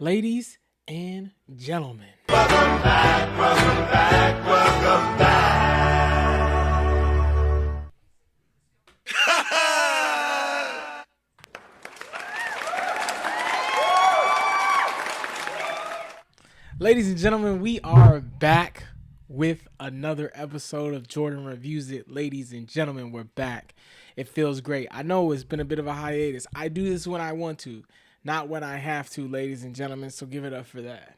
Ladies and gentlemen, Welcome back. ladies and gentlemen, we are back with another episode of Jordan Reviews It. Ladies and gentlemen, we're back. It feels great. I know it's been a bit of a hiatus. I do this when I want to, not when I have to, ladies and gentlemen, so give it up for that.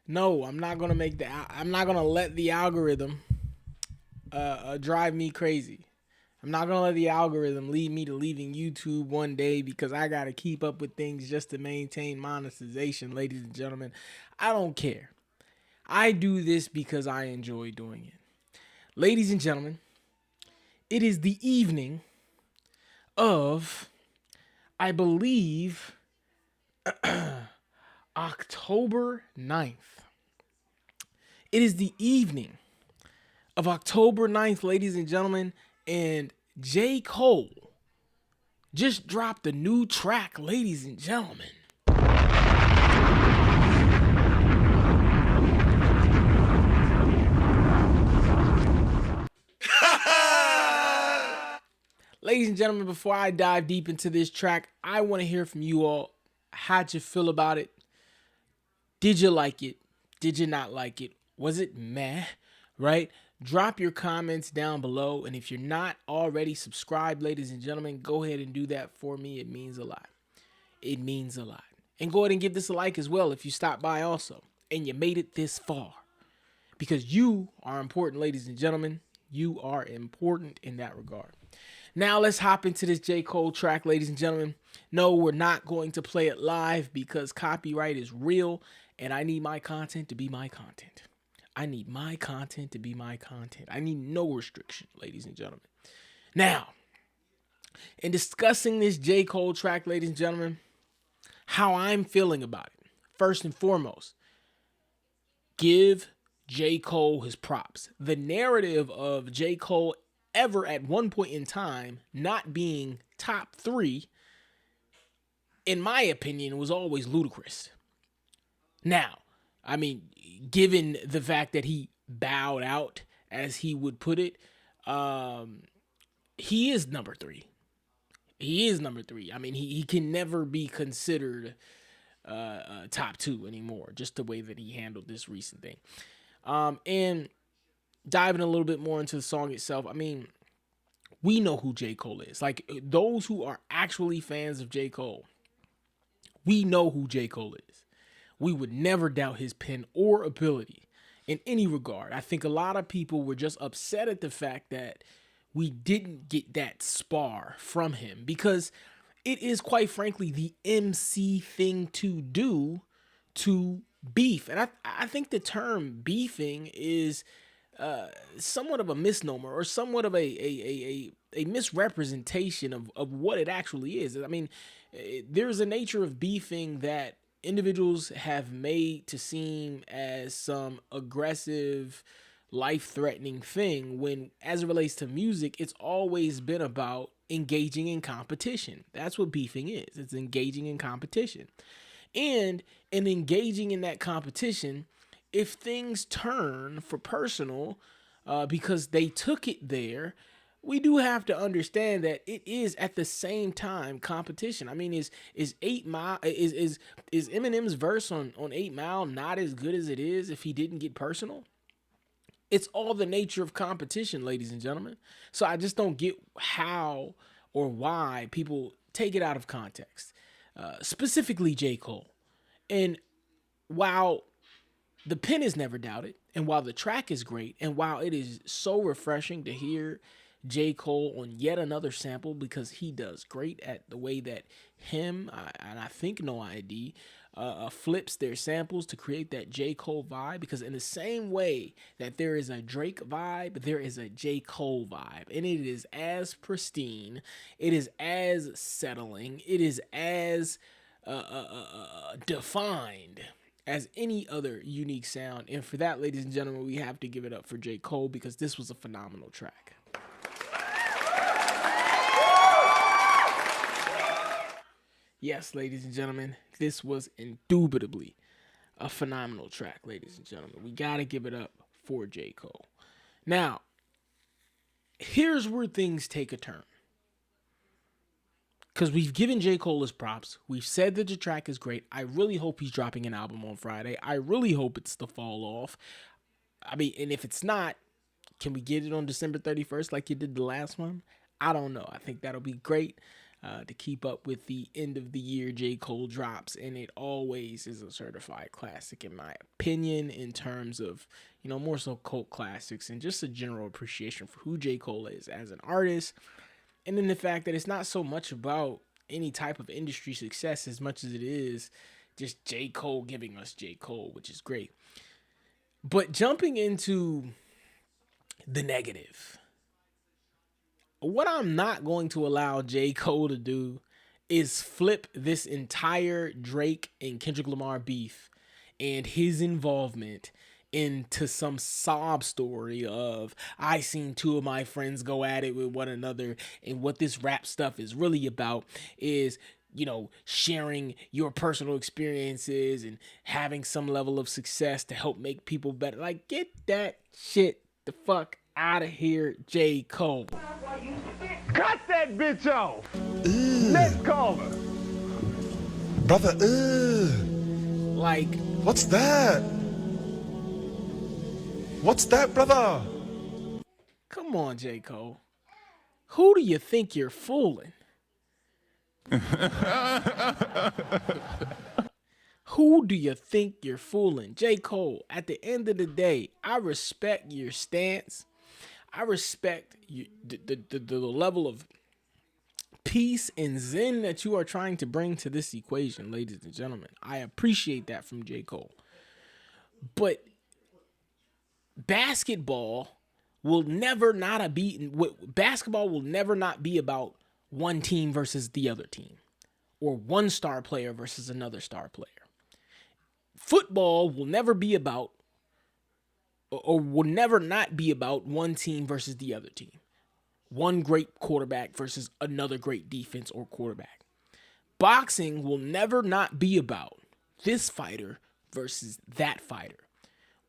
No, I'm not gonna let the algorithm drive me crazy. I'm not gonna let the algorithm lead me to leaving YouTube one day because I gotta keep up with things just to maintain monetization, ladies and gentlemen. I don't care. I do this because I enjoy doing it. Ladies and gentlemen, it is the evening of, I believe, October 9th. It is the evening of October 9th, ladies and gentlemen, and J.Cole just dropped a new track, ladies and gentlemen. Ladies and gentlemen, before I dive deep into this track, I want to hear from you all. How'd you feel about it? Did you like it? Did you not like it? Was it meh? Right? Drop your comments down below. And if you're not already subscribed, ladies and gentlemen, go ahead and do that for me. It means a lot. It means a lot. And go ahead and give this a like as well if you stopped by also. And you made it this far. Because you are important, ladies and gentlemen. You are important in that regard. Now let's hop into this J. Cole track, ladies and gentlemen. No, we're not going to play it live because copyright is real and I need my content to be my content. I need my content to be my content. I need no restriction, ladies and gentlemen. Now, in discussing this J. Cole track, ladies and gentlemen, how I'm feeling about it. First and foremost, give J. Cole his props. The narrative of J. Cole ever at one point in time not being top 3, in my opinion, was always ludicrous. Now, I mean, given the fact that he bowed out, as he would put it, he is number 3. He is number 3. I mean, he can never be considered top 2 anymore, just the way that he handled this recent thing. And diving a little bit more into the song itself, I mean, we know who J. Cole is. Like, those who are actually fans of J. Cole, we know who J. Cole is. We would never doubt his pen or ability in any regard. I think a lot of people were just upset at the fact that we didn't get that spar from him because it is, quite frankly, the MC thing to do to beef. And I think the term beefing is somewhat of a misnomer or somewhat of a misrepresentation of what it actually is. I mean, there's a nature of beefing that individuals have made to seem as some aggressive, life-threatening thing when, as it relates to music, it's always been about engaging in competition. That's what beefing is. It's engaging in competition. And in engaging in that competition, if things turn for personal because they took it there, we do have to understand that it is at the same time competition. I mean, is 8 Mile is Eminem's verse on 8 Mile not as good as it is if he didn't get personal? It's all the nature of competition, ladies and gentlemen. So I just don't get how or why people take it out of context. Specifically J. Cole. And while the pen is never doubted, and while the track is great, and while it is so refreshing to hear J. Cole on yet another sample because he does great at the way that him and I think No ID flips their samples to create that J. Cole vibe, because in the same way that there is a Drake vibe, there is a J. Cole vibe, and it is as pristine, it is as settling, it is as defined as any other unique sound. And for that, ladies and gentlemen, we have to give it up for J. Cole because this was a phenomenal track. Yes, ladies and gentlemen, this was indubitably a phenomenal track, ladies and gentlemen. We gotta give it up for J. Cole. Now, here's where things take a turn. Because we've given J. Cole his props. We've said that the track is great. I really hope he's dropping an album on Friday. I really hope it's the fall off. I mean, and if it's not, can we get it on December 31st like you did the last one? I don't know. I think that'll be great to keep up with the end of the year J. Cole drops. And it always is a certified classic, in my opinion, in terms of, more so cult classics and just a general appreciation for who J. Cole is as an artist. And then the fact that it's not so much about any type of industry success as much as it is just J. Cole giving us J. Cole, which is great. But jumping into the negative, what I'm not going to allow J. Cole to do is flip this entire Drake and Kendrick Lamar beef and his involvement into some sob story of I seen two of my friends go at it with one another, and what this rap stuff is really about is sharing your personal experiences and having some level of success to help make people better. Like, get that shit the fuck out of here, J. Cole. Cut that bitch off. Next caller. Brother, Like, what's that? What's that, brother? come on, J. Cole. Who do you think you're fooling? Who do you think you're fooling? J. Cole, at the end of the day, I respect your stance. I respect the level of peace and zen that you are trying to bring to this equation, ladies and gentlemen. I appreciate that from J. Cole. But basketball will never not be about one team versus the other team, or one star player versus another star player. Football will never be about, or will never not be about, one team versus the other team. One great quarterback versus another great defense or quarterback. Boxing will never not be about this fighter versus that fighter.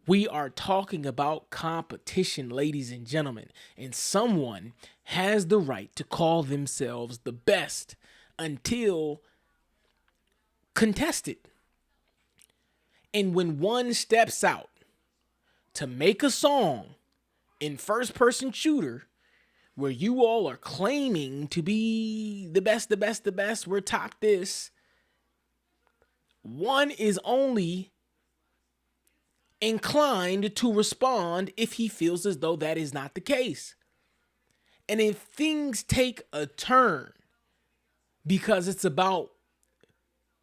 We are talking about competition, ladies and gentlemen, and someone has the right to call themselves the best until contested. And when one steps out to make a song in first person shooter where you all are claiming to be the best, we're top this, one is only inclined to respond if he feels as though that is not the case. And if things take a turn because it's about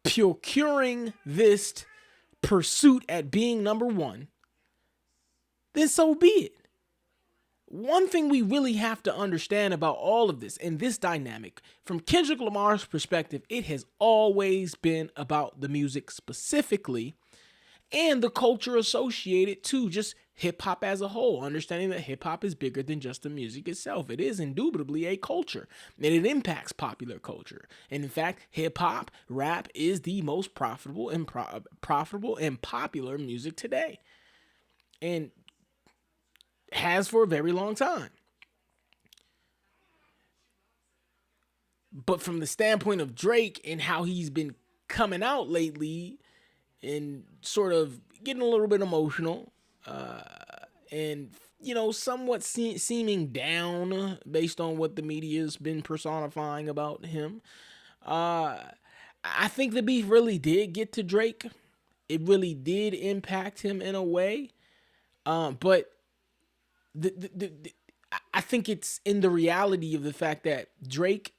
procuring this pursuit at being number one, then so be it. One thing we really have to understand about all of this and this dynamic, from Kendrick Lamar's perspective, it has always been about the music specifically and the culture associated to just hip hop as a whole, understanding that hip hop is bigger than just the music itself. It is indubitably a culture, and it impacts popular culture. And in fact, hip hop, rap is the most profitable and popular music today, and has for a very long time. But from the standpoint of Drake and how he's been coming out lately and sort of getting a little bit emotional, and somewhat seeming down based on what the media's been personifying about him, I think the beef really did get to Drake. It really did impact him in a way, but I think it's in the reality of the fact that Drake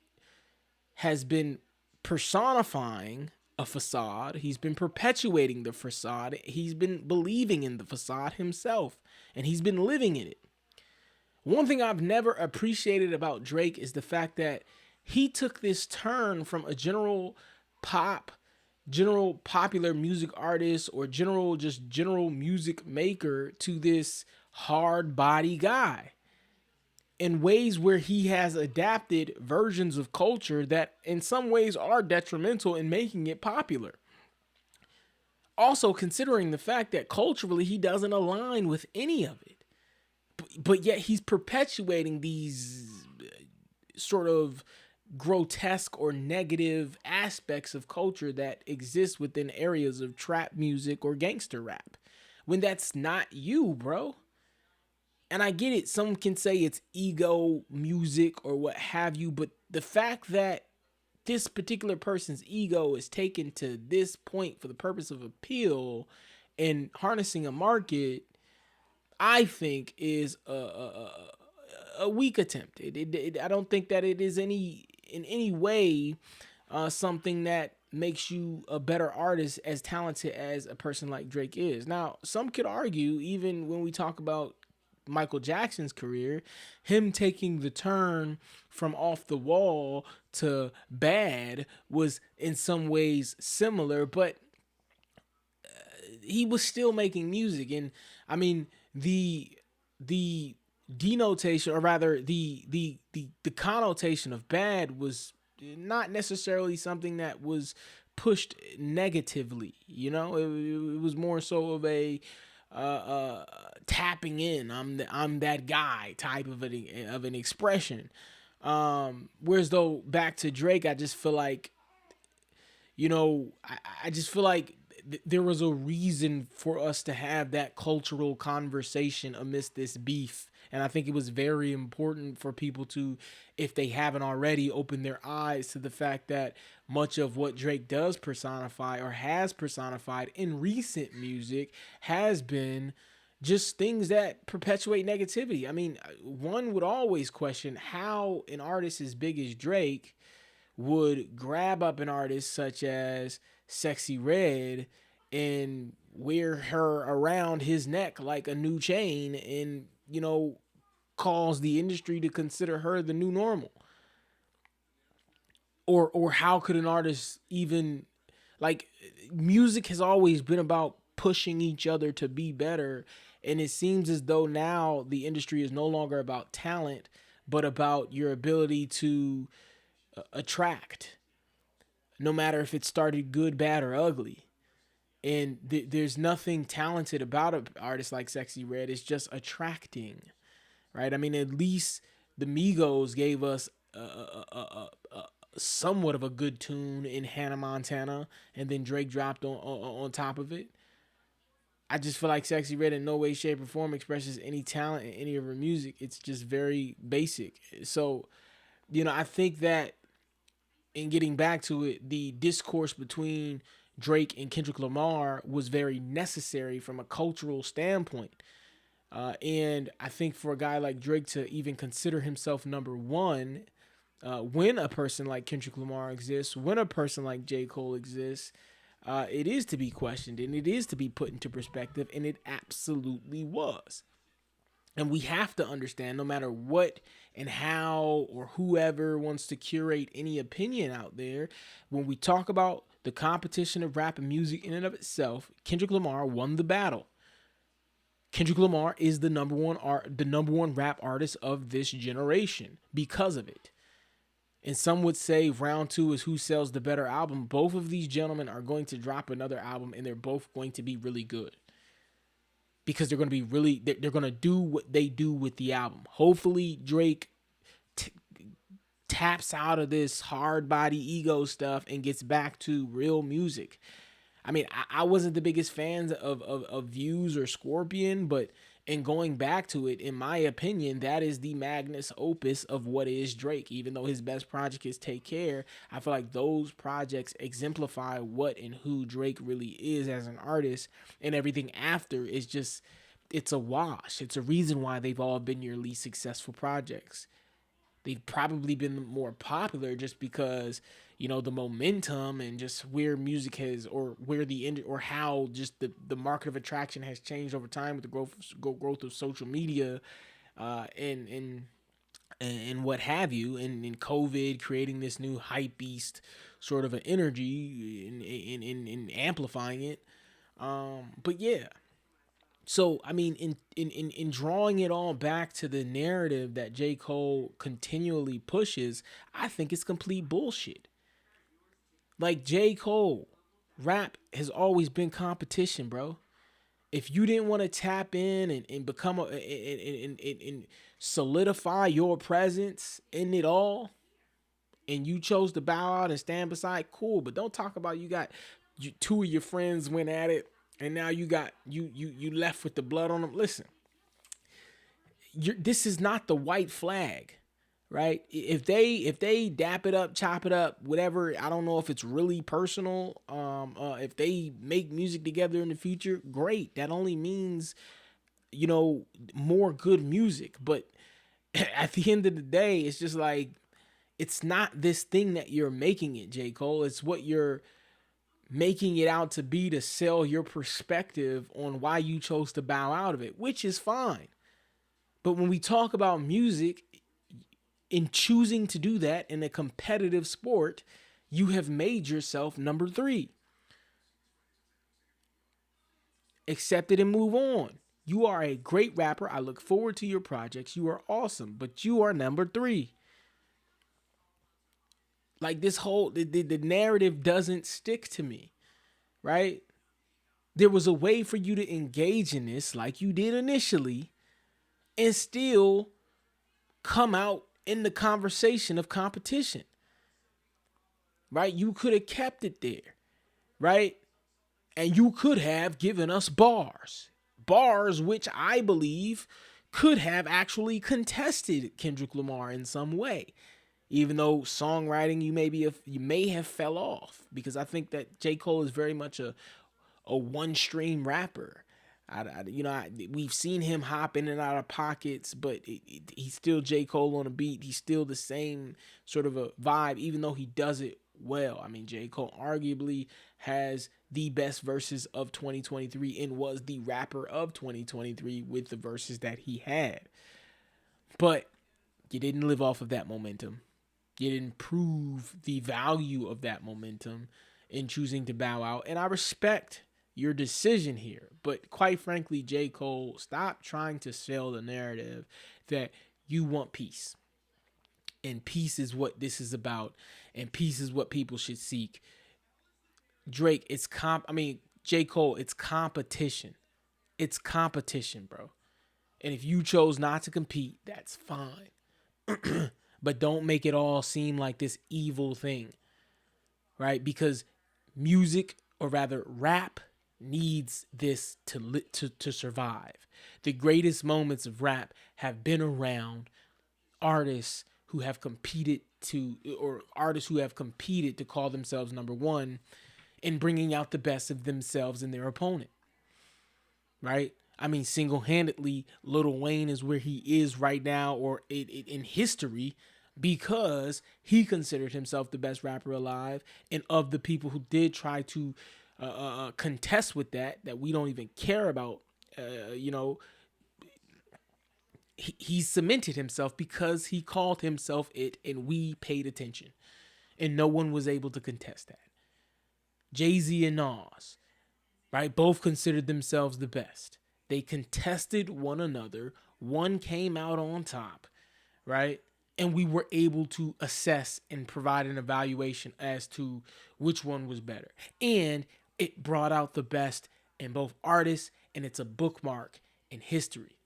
has been personifying a facade. He's been perpetuating the facade. He's been believing in the facade himself, and he's been living in it. One thing I've never appreciated about Drake is the fact that he took this turn from a general popular music artist or general music maker to this hard body guy. in ways where he has adapted versions of culture that in some ways are detrimental in making it popular. Also, considering the fact that culturally he doesn't align with any of it, but yet he's perpetuating these sort of grotesque or negative aspects of culture that exist within areas of trap music or gangster rap when that's not you, bro. And I get it, some can say it's ego music or what have you, but the fact that this particular person's ego is taken to this point for the purpose of appeal and harnessing a market, I think is a weak attempt. I don't think that it is in any way something that makes you a better artist as talented as a person like Drake is. Now, some could argue, even when we talk about Michael Jackson's career, him taking the turn from Off the Wall to Bad was in some ways similar, but he was still making music. And I mean, the denotation, or rather the connotation of bad was not necessarily something that was pushed negatively. It was more so of a tapping in. I'm that guy type of an expression. Whereas though back to Drake, I just feel like I just feel like there was a reason for us to have that cultural conversation amidst this beef. And I think it was very important for people to, if they haven't already, open their eyes to the fact that much of what Drake does personify or has personified in recent music has been just things that perpetuate negativity. I mean, one would always question how an artist as big as Drake would grab up an artist such as Sexy Red and wear her around his neck like a new chain and, cause the industry to consider her the new normal. Or how could an artist even, like, music has always been about pushing each other to be better, and it seems as though now the industry is no longer about talent but about your ability to attract, no matter if it started good, bad, or ugly. And there's nothing talented about an artist like Sexy Red. It's just attracting, right? I mean, at least the Migos gave us somewhat of a good tune in Hannah Montana, and then Drake dropped on top of it. I just feel like Sexy Red in no way, shape, or form expresses any talent in any of her music. It's just very basic. So, I think that in getting back to it, the discourse between Drake and Kendrick Lamar was very necessary from a cultural standpoint. And I think for a guy like Drake to even consider himself number one, when a person like Kendrick Lamar exists, when a person like J. Cole exists, it is to be questioned and it is to be put into perspective, and it absolutely was. And we have to understand, no matter what and how or whoever wants to curate any opinion out there, when we talk about the competition of rap and music in and of itself, Kendrick Lamar won the battle. Kendrick Lamar is the number one rap artist of this generation because of it. And some would say round two is who sells the better album. Both of these gentlemen are going to drop another album, and they're both going to be really good. Because they're going to be they're going to do what they do with the album. Hopefully Drake taps out of this hard body ego stuff and gets back to real music. I mean, I wasn't the biggest fan of Views or Scorpion, but in going back to it, in my opinion, that is the magnus opus of what is Drake. Even though his best project is Take Care, I feel like those projects exemplify what and who Drake really is as an artist, and everything after is just, it's a wash. It's a reason why they've all been your least successful projects. They've probably been more popular just because, the momentum and just where music has, or where or how just the market of attraction has changed over time with the growth of social media, and what have you, and in COVID creating this new hype beast sort of an energy in amplifying it. But yeah, So I mean, in drawing it all back to the narrative that J. Cole continually pushes, I think it's complete bullshit. Like J. Cole, rap has always been competition, bro. If you didn't want to tap in and become a and solidify your presence in it all, and you chose to bow out and stand beside, cool. But don't talk about two of your friends went at it, and now you left with the blood on them. Listen, this is not the white flag, right? If they dap it up, chop it up, whatever. I don't know if it's really personal. If they make music together in the future, great. That only means more good music. But at the end of the day, it's just like it's not this thing that you're making it, J. Cole. It's what you're making it out to be to sell your perspective on why you chose to bow out of it, which is fine. But when we talk about music, in choosing to do that in a competitive sport, you have made yourself number three. Accept it and move on. You are a great rapper. I look forward to your projects. You are awesome, but you are number three. Like this whole the narrative doesn't stick to me, right? There was a way for you to engage in this like you did initially and still come out in the conversation of competition, right? You could have kept it there, right? And you could have given us bars which I believe could have actually contested Kendrick Lamar in some way. Even though songwriting you may have fell off, because I think that J. Cole is very much a one stream rapper. We've seen him hop in and out of pockets, but he's still J. Cole on a beat. He's still the same sort of a vibe, even though he does it well. I mean, J. Cole arguably has the best verses of 2023 and was the rapper of 2023 with the verses that he had. But you didn't live off of that momentum. You didn't prove the value of that momentum in choosing to bow out. And I respect your decision here. But quite frankly, J. Cole, stop trying to sell the narrative that you want peace. And peace is what this is about. And peace is what people should seek. Drake, J. Cole, it's competition. It's competition, bro. And if you chose not to compete, that's fine. But don't make it all seem like this evil thing, right? Because music, or rather rap, needs this to survive. The greatest moments of rap have been around artists who have competed to call themselves number one in bringing out the best of themselves and their opponent, right? I mean, single-handedly, Lil Wayne is where he is right now, or in history, because he considered himself the best rapper alive. And of the people who did try to contest with that we don't even care about, he cemented himself because he called himself it, and we paid attention, and no one was able to contest that. Jay-Z and Nas, right, both considered themselves the best. They contested one another. One came out on top, right? And we were able to assess and provide an evaluation as to which one was better. And it brought out the best in both artists, and it's a bookmark in history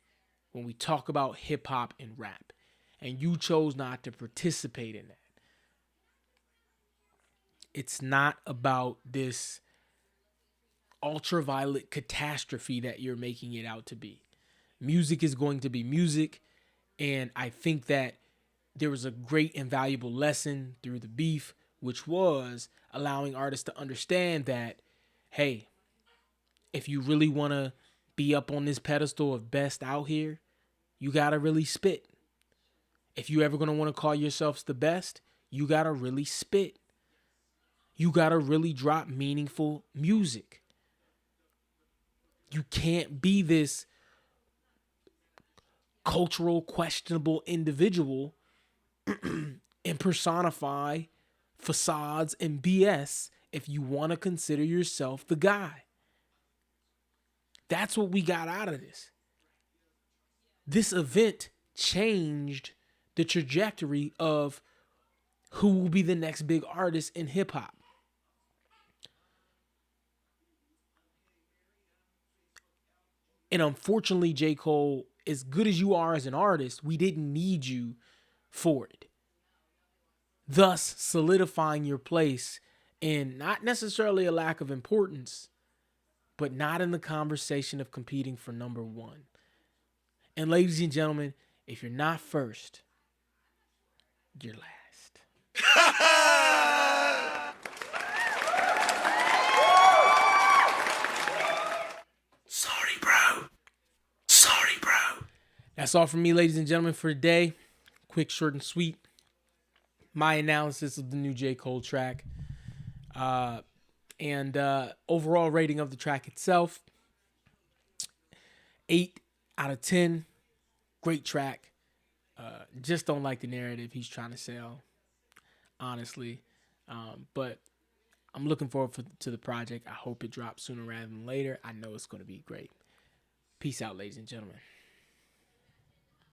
when we talk about hip hop and rap. And you chose not to participate in that. It's not about this ultraviolet catastrophe that you're making it out to be. Music is going to be music, and I think that there was a great and valuable lesson through the beef, which was allowing artists to understand that, hey, if you really want to be up on this pedestal of best out here, you got to really spit. If you ever going to want to call yourselves the best, you got to really spit. You got to really drop meaningful music. You can't be this cultural questionable individual and personify facades and BS if you want to consider yourself the guy. That's what we got out of this. This event changed the trajectory of who will be the next big artist in hip hop. And unfortunately, J. Cole, as good as you are as an artist, we didn't need you for it. Thus, solidifying your place in not necessarily a lack of importance, but not in the conversation of competing for number one. And ladies and gentlemen, if you're not first, you're last. Sorry, bro. Sorry, bro. That's all from me, ladies and gentlemen, for today. Quick, short, and sweet. My analysis of the new J. Cole track. And overall rating of the track itself. 8 out of 10. Great track. Just don't like the narrative he's trying to sell, honestly. But I'm looking forward to the project. I hope it drops sooner rather than later. I know it's going to be great. Peace out, ladies and gentlemen.